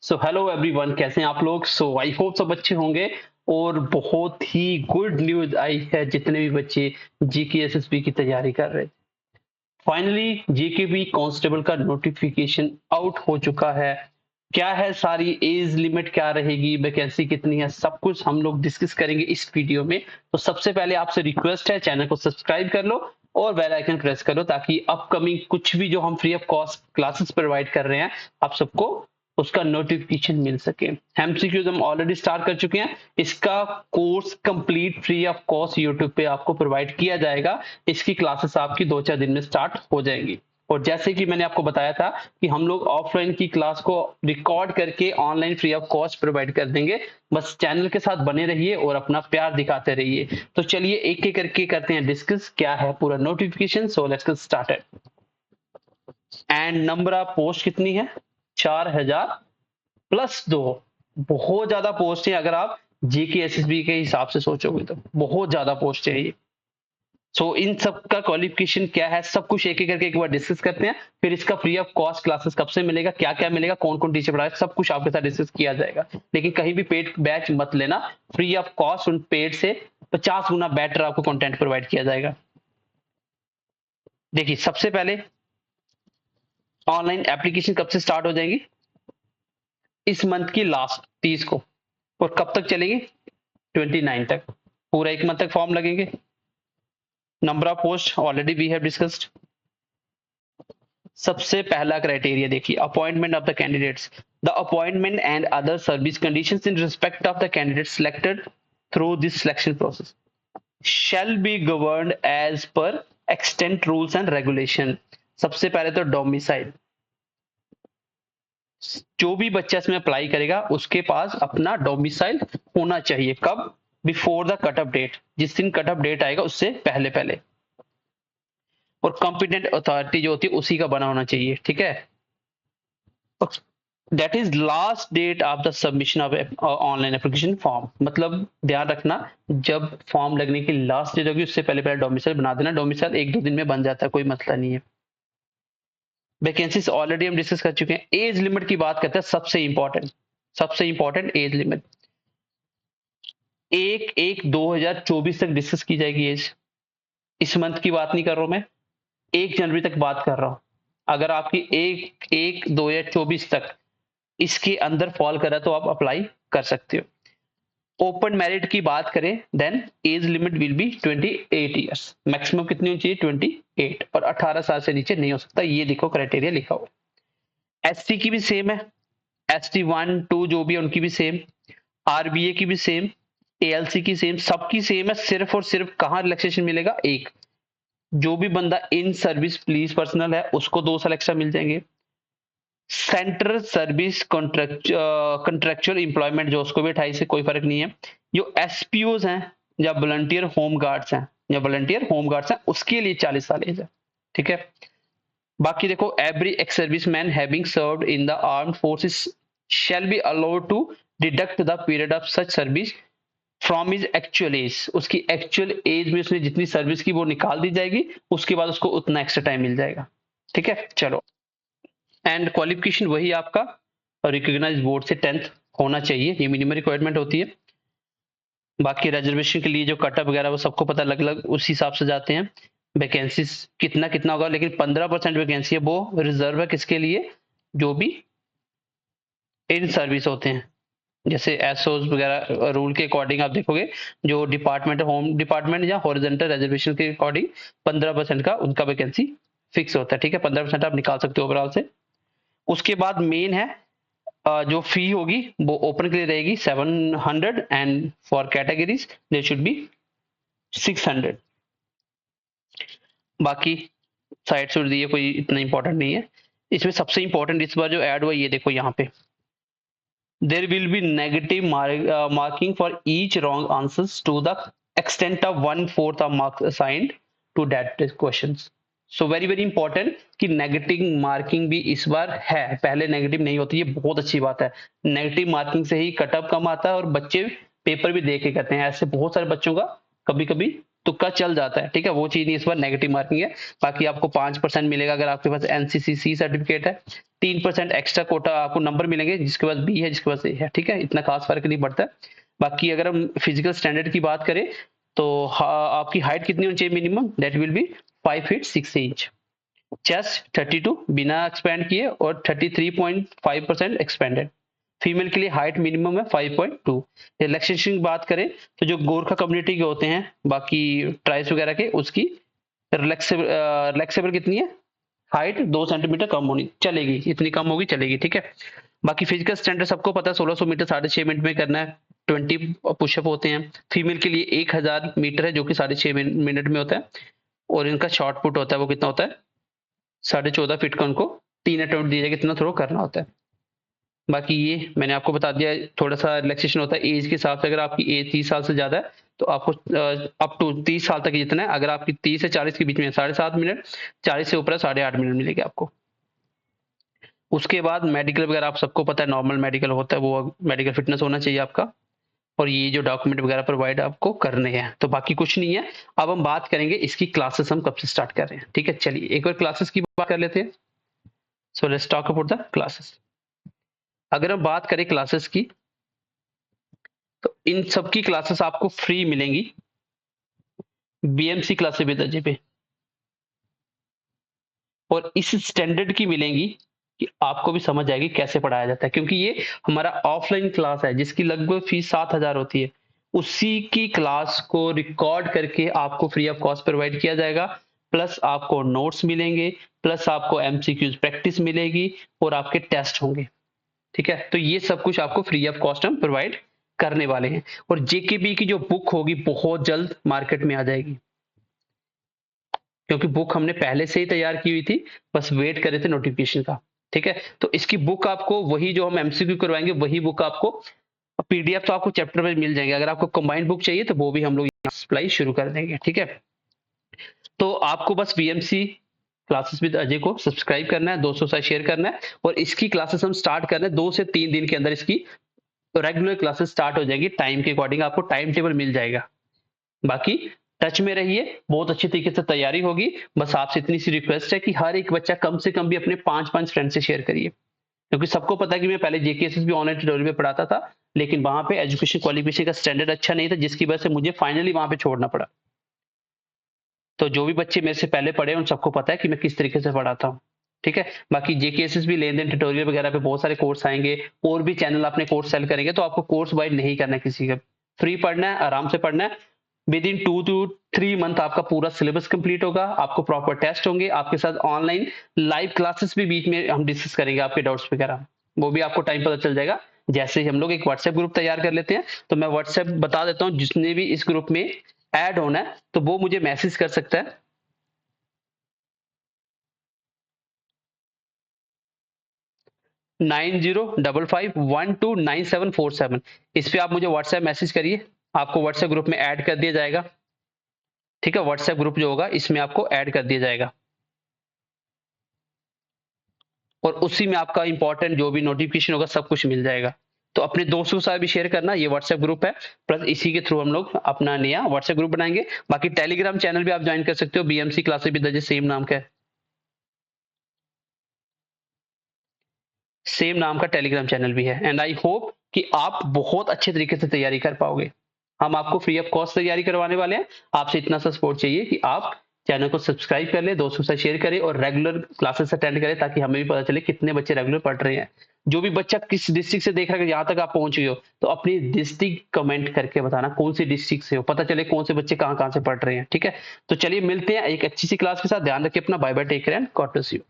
So hello everyone, कैसे हैं आप लोग। आई होप सब अच्छे होंगे। और बहुत ही गुड न्यूज आई है जितने भी बच्चे जीके एसएसबी की तैयारी कर रहे हैं। फाइनली जीकेबी कांस्टेबल का नोटिफिकेशन आउट हो चुका है। क्या है, सारी एज लिमिट क्या रहेगी, वैकेंसी कितनी है, सब कुछ हम लोग डिस्कस करेंगे इस वीडियो में। तो सबसे पहले आपसे रिक्वेस्ट है, चैनल को सब्सक्राइब कर लो और बेल आइकन प्रेस कर लो, ताकि अपकमिंग कुछ भी जो हम free of cost classes provide कर रहे हैं आप सबको उसका नोटिफिकेशन मिल सके। एमसीक्यूज हम ऑलरेडी स्टार्ट कर चुके हैं। इसका course complete free of cost YouTube पे आपको प्रोवाइड किया जाएगा। इसकी क्लासेस आपकी 2-4 दिन में स्टार्ट हो जाएंगी। और जैसे कि मैंने आपको बताया था कि हम लोग ऑफलाइन की क्लास को रिकॉर्ड करके online free of cost provide कर देंगे। बस चैनल के साथ बने रहिए और अपना प्यार दिखाते रहिए। तो चलिए एक एक करके करते हैं डिस्कस क्या है पूरा notification. So let's get started. And number of post कितनी है? 4000+2। बहुत ज्यादा पोस्ट है अगर आप जीके एसएसबी के हिसाब से सोचोगे तो बहुत ज्यादा पोस्ट है ये। इन सब का क्वालिफिकेशन क्या है, सब कुछ एक एक करके एक बार डिस्कस करते हैं। फिर इसका फ्री ऑफ कॉस्ट क्लासेस कब से मिलेगा, क्या क्या मिलेगा, कौन कौन टीचर पढ़ाएगा, सब कुछ आपके साथ डिस्कस किया जाएगा। लेकिन कहीं भी पेड बैच मत लेना। फ्री ऑफ कॉस्ट उन पेड से 50 गुना बेटर आपको कंटेंट प्रोवाइड किया जाएगा। देखिए, सबसे पहले ऑनलाइन एप्लीकेशन कब से स्टार्ट हो जाएगी? इस मंथ की लास्ट 30 को। और कब तक चलेगी? 29 तक। पूरा एक मंथ तक फॉर्म लगेंगे। Number of post already we have discussed. सबसे पहला क्राइटेरिया देखिए, appointment of the candidates. The appointment and other service conditions in respect of the candidate selected through this selection process shall be governed as per extant rules and regulation। सबसे पहले तो domicile. जो भी बच्चा इसमें apply करेगा उसके पास अपना डोमिसाइल होना चाहिए। कब? Before the cut off date. जिस दिन कट ऑफ डेट आएगा उससे पहले पहले। और कॉम्पिटेंट अथॉरिटी जो होती है उसी का बना होना चाहिए। ठीक है। That is last date of the submission of online application form. मतलब ध्यान रखना, जब फॉर्म लगने की लास्ट डेट होगी उससे पहले पहले डोमिसाइल बना देना। डोमिसाइल 1-2 दिन में बन जाता है, कोई मसला नहीं है। वैकेंसीज ऑलरेडी हम डिस्कस कर चुके हैं। एज लिमिट की बात करते हैं, सबसे इंपॉर्टेंट एज लिमिट 1/1/2024 तक डिस्कस की जाएगी एज। इस मंथ की बात नहीं कर रहा हूं मैं, 1 जनवरी तक बात कर रहा हूं। अगर आपकी 1/1/2024 तक इसके अंदर फॉल कर रहा है तो आप अप्लाई कर सकते हो। ओपन मेरिट की बात करें then age limit will be 28 years. Maximum कितनी होनी चाहिए? 28। और 18 साल से नीचे नहीं हो सकता। ये देखो क्राइटेरिया लिखा हुआ। एसटी की भी सेम है। एसटी 1-2 जो भी है उनकी भी सेम। आरबीए की भी सेम। एएलसी की सेम। सबकी सेम है। सिर्फ और सिर्फ कहां रिलैक्सेशन मिलेगा? एक। जो भी बंदा इन सर्विस पुलिस पर्सनल है उसको 2 साल एक्स्ट्रा मिल जाएंगे। सेंट्रल सर्विस कॉन्ट्रेक्चुअल एम्प्लॉयमेंट जो उसको भी 28 से कोई फर्क नहीं है। जो एसपीओज हैं या वॉलंटियर होम गार्ड्स हैं उसके लिए 40 साल एज है। ठीक है। बाकी देखो, every ex service man having served in the armed forces shall be allowed to deduct the period of such service from his actual age. उसकी एक्चुअल एज में उसने जितनी सर्विस की वो निकाल दी जाएगी, उसके बाद उसको उतना एक्स्ट्रा टाइम मिल जाएगा। ठीक है, चलो। एंड क्वालिफिकेशन वही आपका रिकॉग्नाइज्ड बोर्ड से 10th होना चाहिए, ये मिनिमम रिक्वायरमेंट होती है। बाकी रिजर्वेशन के लिए जो कटअप वगैरह वो सबको पता, अलग अलग उस हिसाब से जाते हैं। वैकेंसीज कितना कितना होगा, लेकिन 15% वैकेंसी है वो रिजर्व है। किसके लिए? जो भी इन सर्विस होते हैं, जैसे एसओज वगैरह रूल के अकॉर्डिंग आप देखोगे, जो डिपार्टमेंट होम डिपार्टमेंट या हॉरिजॉन्टल रिजर्वेशन के अकॉर्डिंग 15% का उनका वैकेंसी फिक्स होता है। ठीक है, 15% आप निकाल सकते हो ओवरऑल से। उसके बाद मेन है जो फी होगी वो ओपन के लिए रहेगी 700 and for categories there should be 600। बाकी साइड से दिए, कोई इतना इंपॉर्टेंट नहीं है। इसमें सबसे इंपॉर्टेंट इस बार जो ऐड हुआ ये देखो यहाँ पे, there will be negative marking for each wrong answers to the extent of 1/4 of marks assigned to that questions. So very very important कि नेगेटिव मार्किंग भी इस बार है। पहले नेगेटिव नहीं होती, ये बहुत अच्छी बात है। नेगेटिव मार्किंग से ही कट ऑफ कम आता है और बच्चे पेपर भी दे के करते हैं। ऐसे बहुत सारे बच्चों का कभी कभी तुक्का चल जाता है, ठीक है, वो चीज नहीं, इस बार नेगेटिव मार्किंग है। बाकी आपको 5% मिलेगा अगर आपके पास एनसीसी सर्टिफिकेट है, 3% एक्स्ट्रा कोटा आपको नंबर मिलेंगे जिसके पास बी है, जिसके पास ए है, ठीक है, इतना खास फर्क नहीं पड़ता। बाकी अगर हम फिजिकल स्टैंडर्ड की बात करें तो आपकी हाइट कितनी होनी चाहिए minimum, that will be 5 feet 6 inch, chest 32 बिना एक्सपेंड किए और 33.5% एक्सपेंडेड। फीमेल के लिए हाइट मिनिमम है 5.2। रिलैक्सेशन की बात करें तो जो गोरखा कम्युनिटी के होते हैं, बाकी ट्राइब्स वगैरह के, उसकी रिलैक्सेबल कितनी है, हाइट 2 सेंटीमीटर कम होनी चलेगी, इतनी कम होगी चलेगी, ठीक है। बाकी फिजिकल स्टैंडर्ड सबको पता है, 1600 मीटर 6.5 मिनट में करना है, 20 पुशअप होते हैं। फीमेल के लिए 1000 मीटर है जो कि 6.5 मिनट में होता है, और इनका शॉर्ट पुट होता है, वो कितना होता है 14.5 फीट का, उनको 3 अटेम्प्ट दिए जाएगा, कितना थ्रो करना होता है। बाकी ये मैंने आपको बता दिया, थोड़ा सा रिलैक्सेशन होता है एज के हिसाब से। अगर आपकी एज 30 साल से ज्यादा है तो आपको अप टू 30 साल तक जितना है, अगर आपकी 30 से 40 के बीच में 7.5 मिनट, 40 से ऊपर है 8.5 मिनट मिलेगी आपको। उसके बाद मेडिकल वगैरह आप सबको पता है, नॉर्मल मेडिकल होता है, वो मेडिकल फिटनेस होना चाहिए आपका, और ये जो डॉक्यूमेंट वगैरह प्रोवाइड आपको करने हैं, तो बाकी कुछ नहीं है। अब हम बात करेंगे इसकी क्लासेस हम कब से स्टार्ट कर रहे हैं, ठीक है। चलिए एक बार क्लासेस की बात कर लेते हैं। So let's talk about the classes. अगर हम बात करें क्लासेस की, तो इन सब की क्लासेस आपको फ्री मिलेंगी बीएमसी क्लासेस विद अजय पे, और इस स्टैंडर्ड की मिलेंगी कि आपको भी समझ आएगी कैसे पढ़ाया जाता है, क्योंकि ये हमारा ऑफलाइन क्लास है जिसकी लगभग फीस 7,000 होती है। उसी की क्लास को रिकॉर्ड करके आपको फ्री ऑफ कॉस्ट प्रोवाइड किया जाएगा, प्लस आपको नोट्स मिलेंगे, प्लस आपको एमसीक्यूज प्रैक्टिस मिलेगी, और आपके टेस्ट होंगे, ठीक है। तो ये सब कुछ आपको फ्री ऑफ कॉस्ट हम प्रोवाइड करने वाले हैं। और जेकेबी की जो बुक होगी बहुत जल्द मार्केट में आ जाएगी, क्योंकि बुक हमने पहले से ही तैयार की हुई थी, बस वेट कर रहे थे नोटिफिकेशन का, ठीक है। तो इसकी बुक आपको वही जो हम एमसीक्यू करवाएंगे वही बुक आपको, पीडीएफ तो आपको चैप्टर में मिल जाएंगे। अगर आपको कंबाइंड बुक चाहिए तो वो भी हम लोग सप्लाई शुरू कर देंगे, ठीक है। तो आपको बस बीएमसी क्लासेस विद अजय को सब्सक्राइब करना है, दोस्तों से शेयर करना है, और इसकी क्लासेस हम स्टार्ट कर रहे हैं 2 से 3 दिन के अंदर इसकी रेगुलर क्लासेस स्टार्ट हो जाएगी। टाइम के अकॉर्डिंग आपको टाइम टेबल मिल जाएगा। बाकी टच में रहिए, बहुत अच्छी तरीके से तैयारी होगी। बस आपसे इतनी सी रिक्वेस्ट है कि हर एक बच्चा कम से कम भी अपने 5-5 फ्रेंड से शेयर करिए, क्योंकि सबको पता है कि मैं पहले जेकेएसएस भी ऑनलाइन ट्यूटोरियल में पढ़ाता था, लेकिन वहां पे एजुकेशन क्वालिफिकेशन का स्टैंडर्ड अच्छा नहीं था, जिसकी वजह से मुझे फाइनली वहां पे छोड़ना पड़ा। तो जो भी बच्चे मेरे से पहले पढ़े उन सबको पता है कि मैं किस तरीके से पढ़ाता हूँ, ठीक है। बाकी जेकेएसएस भी लेन देन ट्यूटोरियल वगैरह पे बहुत सारे कोर्स आएंगे, और भी चैनल अपने कोर्स सेल करेंगे, तो आपको कोर्स बाय नहीं करना है किसी का, फ्री पढ़ना है, आराम से पढ़ना है। विद इन 2 to 3 मंथ आपका पूरा सिलेबस कंप्लीट होगा, आपको प्रॉपर टेस्ट होंगे, आपके साथ ऑनलाइन लाइव क्लासेस भी बीच में हम डिस्कस करेंगे, आपके डाउट्स वगैरह वो भी आपको टाइम पता चल जाएगा। जैसे ही हम लोग एक व्हाट्सएप ग्रुप तैयार कर लेते हैं, तो मैं व्हाट्सएप बता देता हूँ, जिसने भी इस ग्रुप में ऐड होना है तो वो मुझे मैसेज कर सकता है 9055129747। इस पे आप मुझे व्हाट्सएप मैसेज करिए, आपको व्हाट्सएप ग्रुप में ऐड कर दिया जाएगा, ठीक है। व्हाट्सएप ग्रुप जो होगा इसमें आपको ऐड कर दिया जाएगा, और उसी में आपका इंपॉर्टेंट जो भी नोटिफिकेशन होगा सब कुछ मिल जाएगा। तो अपने दोस्तों के साथ भी शेयर करना, ये व्हाट्सएप ग्रुप है, प्लस इसी के थ्रू हम लोग अपना नया व्हाट्सएप ग्रुप बनाएंगे। बाकी टेलीग्राम चैनल भी आप ज्वाइन कर सकते हो, BMC classes with Ajay, same नाम का है, सेम नाम का टेलीग्राम चैनल भी है। एंड आई होप कि आप बहुत अच्छे तरीके से तैयारी कर पाओगे। हम आपको फ्री ऑफ कॉस्ट तैयारी करवाने वाले हैं, आपसे इतना सा सपोर्ट चाहिए कि आप चैनल को सब्सक्राइब कर ले, दोस्तों से शेयर करें, और रेगुलर क्लासेस अटेंड करें, ताकि हमें भी पता चले कितने बच्चे रेगुलर पढ़ रहे हैं। जो भी बच्चा किस डिस्ट्रिक्ट से देख रहा है, यहाँ तक आप पहुंच गए हो, तो अपनी डिस्ट्रिक्ट कमेंट करके बताना कौन सी डिस्ट्रिक्ट से हो, पता चले कौन से बच्चे कहाँ कहाँ से पढ़ रहे हैं, ठीक है। तो चलिए मिलते हैं एक अच्छी सी क्लास के साथ। ध्यान रखिए अपना, bye bye, take care and God bless you.